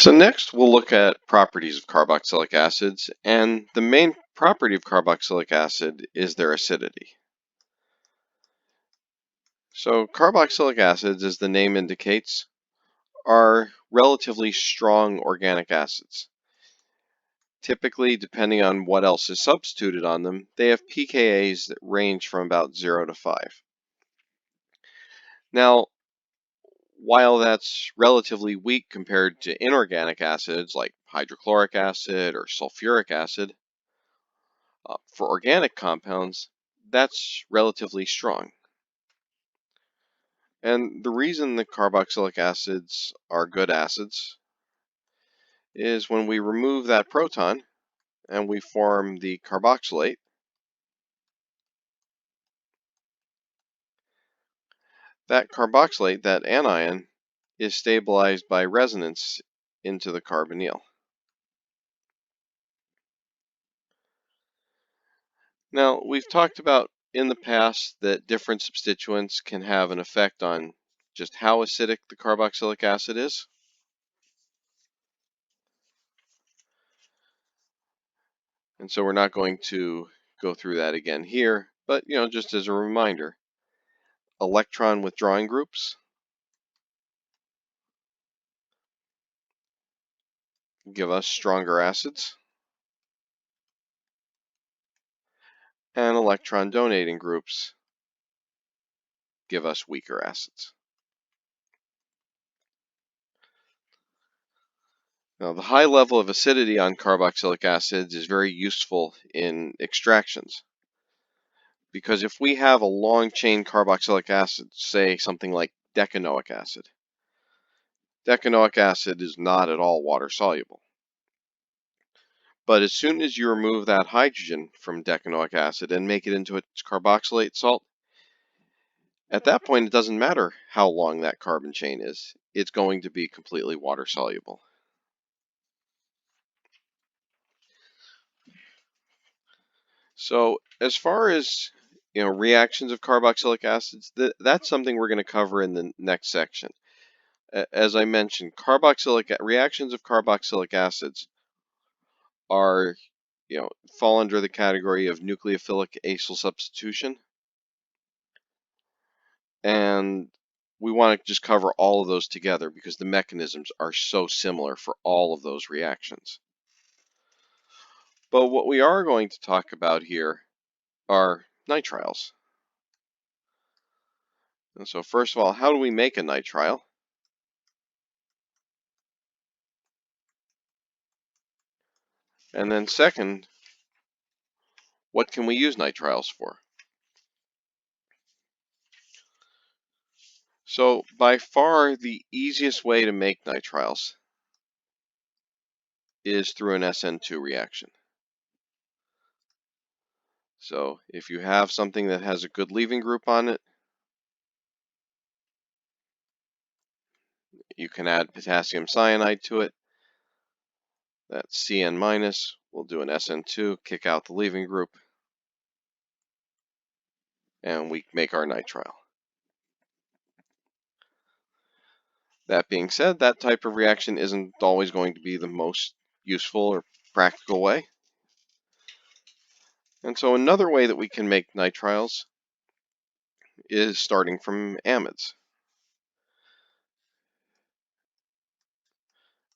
So next we'll look at properties of carboxylic acids, and the main property of carboxylic acid is their acidity. So carboxylic acids, as the name indicates, are relatively strong organic acids. Typically, depending on what else is substituted on them, they have pKa's that range from about 0 to 5. Now, while that's relatively weak compared to inorganic acids like hydrochloric acid or sulfuric acid, for organic compounds, that's relatively strong. And the reason the carboxylic acids are good acids is when we remove that proton and we form the carboxylate, that carboxylate, that anion, is stabilized by resonance into the carbonyl. Now, we've talked about in the past that different substituents can have an effect on just how acidic the carboxylic acid is. And so we're not going to go through that again here, but just as a reminder, electron withdrawing groups give us stronger acids, and electron donating groups give us weaker acids. Now, the high level of acidity on carboxylic acids is very useful in extractions, because if we have a long chain carboxylic acid, say something like decanoic acid is not at all water soluble. But as soon as you remove that hydrogen from decanoic acid and make it into its carboxylate salt, at that point it doesn't matter how long that carbon chain is, it's going to be completely water soluble. So as far as reactions of carboxylic acids, that's something we're going to cover in the next section. As I mentioned, reactions of carboxylic acids are fall under the category of nucleophilic acyl substitution, and we want to just cover all of those together because the mechanisms are so similar for all of those reactions. But what we are going to talk about here are nitriles. And so first of all, how do we make a nitrile? And then second, what can we use nitriles for? So by far the easiest way to make nitriles is through an SN2 reaction. So if you have something that has a good leaving group on it, you can add potassium cyanide to it. That's Cn minus. We'll do an SN2, kick out the leaving group, and we make our nitrile. That being said, that type of reaction isn't always going to be the most useful or practical way. And so another way that we can make nitriles is starting from amides.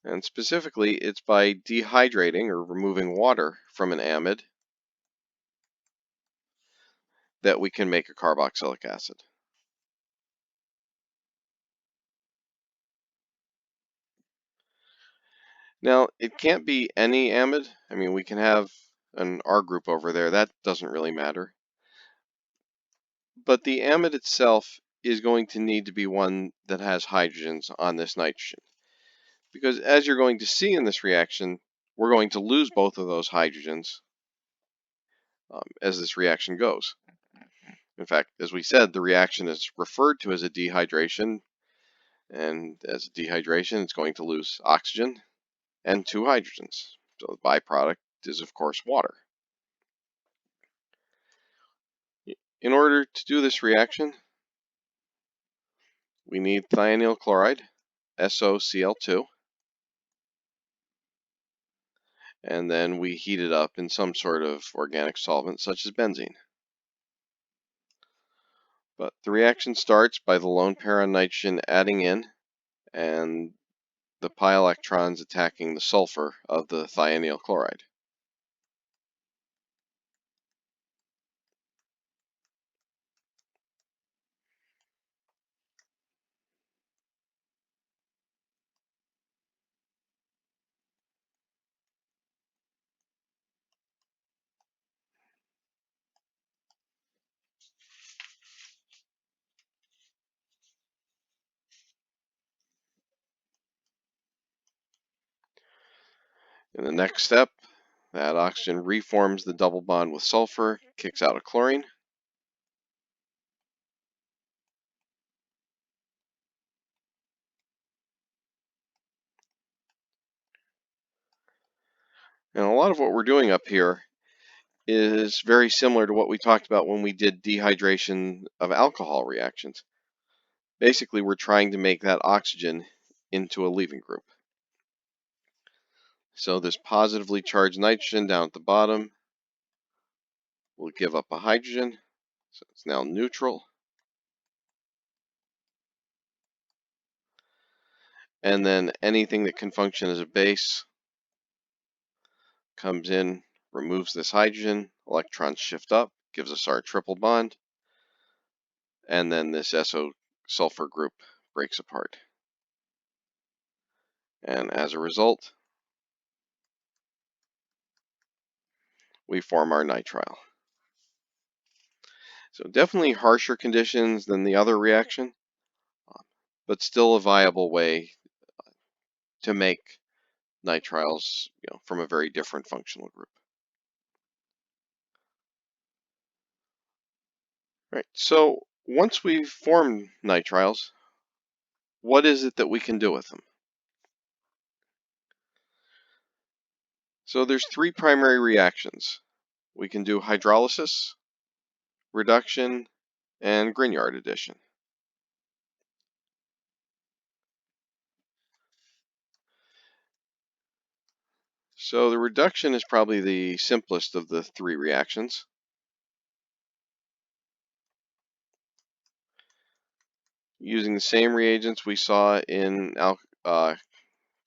And specifically, it's by dehydrating or removing water from an amide that we can make a carboxylic acid. Now, it can't be any amide. I mean, we can have an R group over there. That doesn't really matter. But the amide itself is going to need to be one that has hydrogens on this nitrogen. Because as you're going to see in this reaction, we're going to lose both of those hydrogens as this reaction goes. In fact, as we said, the reaction is referred to as a dehydration. And as a dehydration, it's going to lose oxygen and 2 hydrogens. So the byproduct is, of course, water. In order to do this reaction, we need thionyl chloride, SOCl2, and then we heat it up in some sort of organic solvent such as benzene. But the reaction starts by the lone pair on nitrogen adding in and the pi electrons attacking the sulfur of the thionyl chloride. In the next step, that oxygen reforms the double bond with sulfur, kicks out a chlorine. And a lot of what we're doing up here is very similar to what we talked about when we did dehydration of alcohol reactions. Basically, we're trying to make that oxygen into a leaving group. So this positively charged nitrogen down at the bottom will give up a hydrogen, so it's now neutral. And then anything that can function as a base comes in, removes this hydrogen, electrons shift up, gives us our triple bond, and then this SO sulfur group breaks apart. And as a result, we form our nitrile. So definitely harsher conditions than the other reaction, but still a viable way to make nitriles, from a very different functional group. Right. So once we've formed nitriles, what is it that we can do with them? So there's three primary reactions. We can do hydrolysis, reduction, and Grignard addition. So the reduction is probably the simplest of the three reactions. Using the same reagents we saw in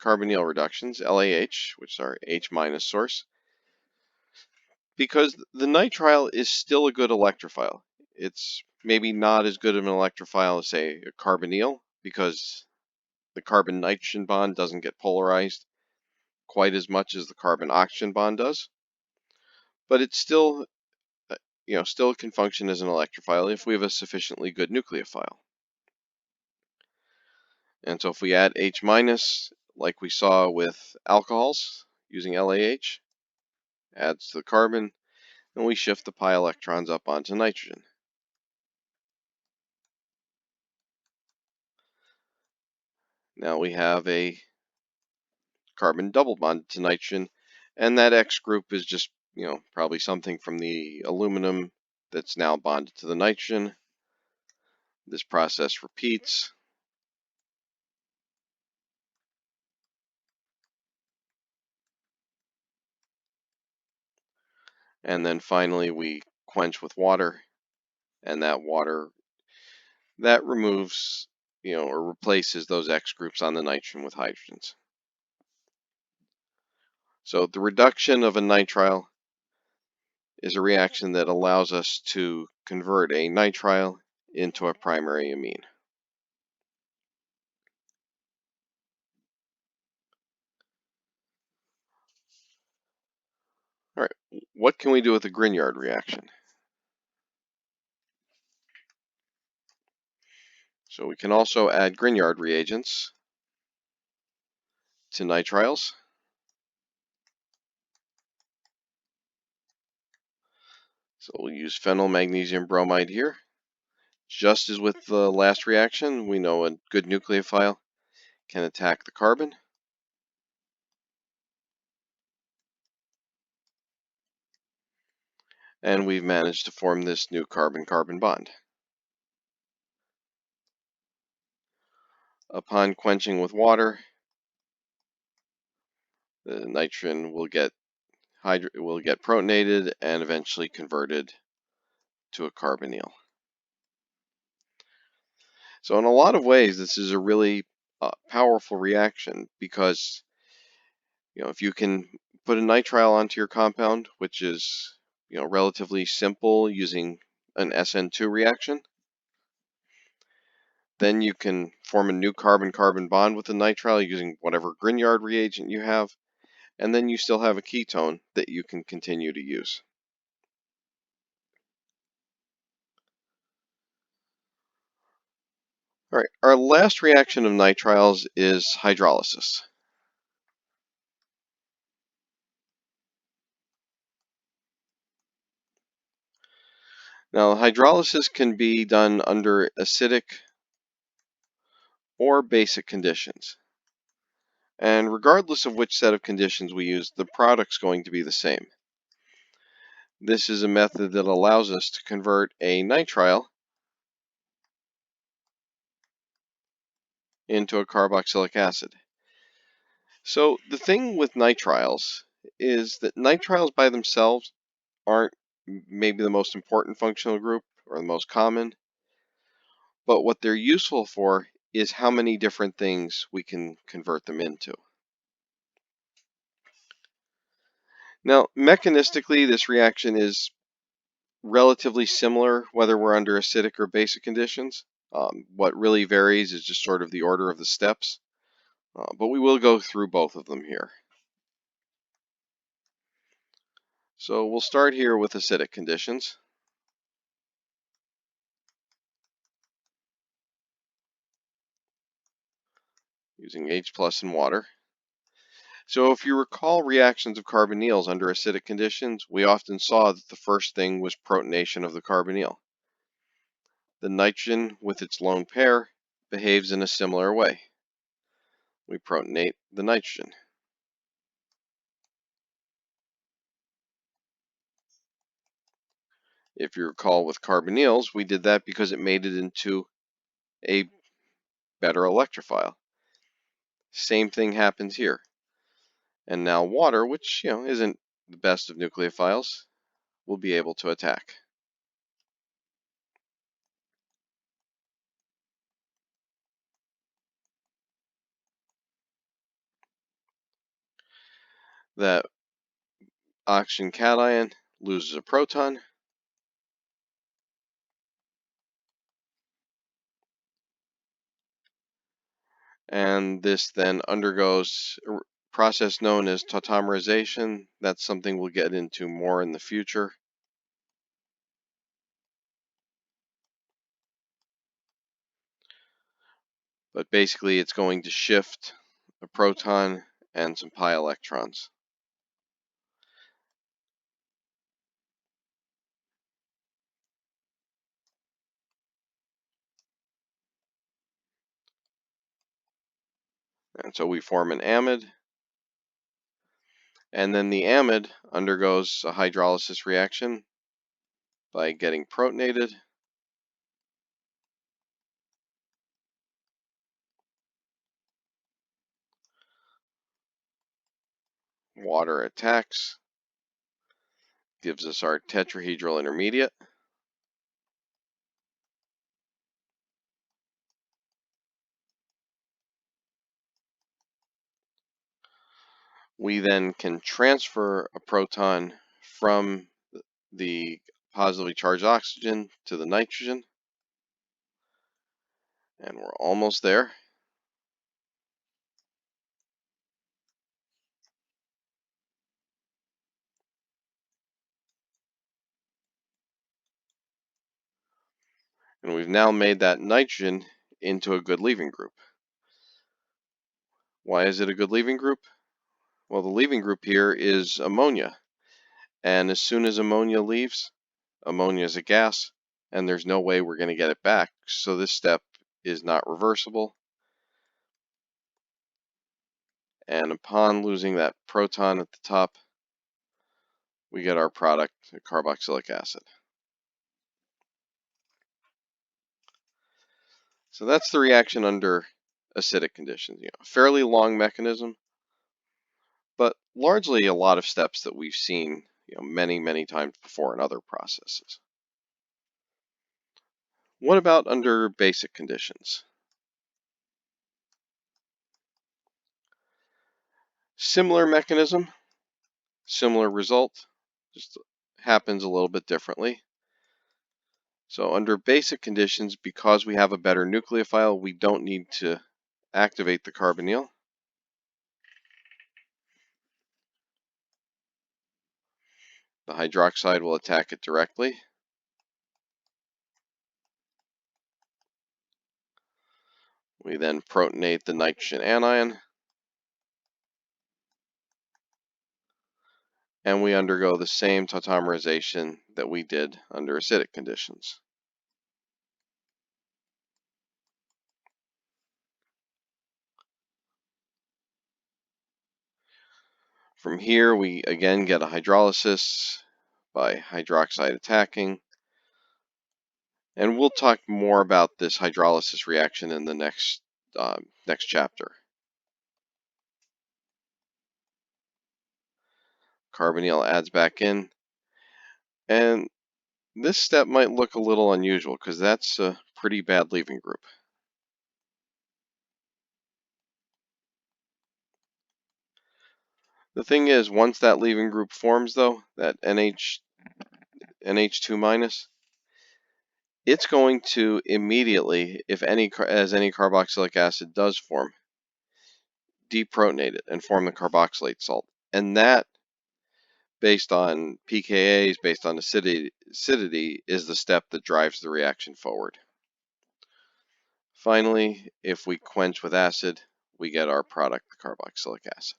carbonyl reductions, LAH, which is our H- source, because the nitrile is still a good electrophile. It's maybe not as good of an electrophile as, say, a carbonyl, because the carbon-nitrogen bond doesn't get polarized quite as much as the carbon-oxygen bond does. But it's still, still can function as an electrophile if we have a sufficiently good nucleophile. And so if we add H-, like we saw with alcohols using LAH, adds to the carbon, and we shift the pi electrons up onto nitrogen. Now we have a carbon double bond to nitrogen, and that X group is just, probably something from the aluminum that's now bonded to the nitrogen. This process repeats. And then finally we quench with water, and that water, that removes, or replaces those X groups on the nitrogen with hydrogens. So the reduction of a nitrile is a reaction that allows us to convert a nitrile into a primary amine. All right, what can we do with the Grignard reaction? So we can also add Grignard reagents to nitriles. So we'll use phenyl magnesium bromide here. Just as with the last reaction, we know a good nucleophile can attack the carbon. And we've managed to form this new carbon-carbon bond. Upon quenching with water, the nitrogen will get it will get protonated and eventually converted to a carbonyl. So in a lot of ways, this is a really powerful reaction because if you can put a nitrile onto your compound, which is relatively simple using an SN2 reaction, then you can form a new carbon-carbon bond with the nitrile using whatever Grignard reagent you have, and then you still have a ketone that you can continue to use. All right, our last reaction of nitriles is hydrolysis. Now, hydrolysis can be done under acidic or basic conditions. And regardless of which set of conditions we use, the product's going to be the same. This is a method that allows us to convert a nitrile into a carboxylic acid. So the thing with nitriles is that nitriles by themselves aren't maybe the most important functional group or the most common, but what they're useful for is how many different things we can convert them into. Now, mechanistically, this reaction is relatively similar whether we're under acidic or basic conditions. What really varies is just sort of the order of the steps, but we will go through both of them here. So we'll start here with acidic conditions. Using H plus and water. So if you recall reactions of carbonyls under acidic conditions, we often saw that the first thing was protonation of the carbonyl. The nitrogen with its lone pair behaves in a similar way. We protonate the nitrogen. If you recall with carbonyls, we did that because it made it into a better electrophile. Same thing happens here. And now water, which isn't the best of nucleophiles, will be able to attack. That oxygen cation loses a proton, and this then undergoes a process known as tautomerization. That's something we'll get into more in the future. But basically it's going to shift a proton and some pi electrons. And so we form an amide, and then the amide undergoes a hydrolysis reaction by getting protonated. Water attacks, gives us our tetrahedral intermediate. We then can transfer a proton from the positively charged oxygen to the nitrogen. And we're almost there. And we've now made that nitrogen into a good leaving group. Why is it a good leaving group? Well, the leaving group here is ammonia. And as soon as ammonia leaves, ammonia is a gas, and there's no way we're going to get it back. So this step is not reversible. And upon losing that proton at the top, we get our product, carboxylic acid. So that's the reaction under acidic conditions. A fairly long mechanism, but largely a lot of steps that we've seen many times before in other processes. What about under basic conditions? Similar mechanism, similar result, just happens a little bit differently. So under basic conditions, because we have a better nucleophile, we don't need to activate the carbonyl. The hydroxide will attack it directly. We then protonate the nitrogen anion, and we undergo the same tautomerization that we did under acidic conditions. From here, we again get a hydrolysis by hydroxide attacking, and we'll talk more about this hydrolysis reaction in the next chapter. Carbonyl adds back in, and this step might look a little unusual because that's a pretty bad leaving group. The thing is, once that leaving group forms though, that NH2 minus, it's going to immediately, as any carboxylic acid does form, deprotonate it and form the carboxylate salt. And that, based on pKa's, based on acidity, is the step that drives the reaction forward. Finally, if we quench with acid, we get our product, the carboxylic acid.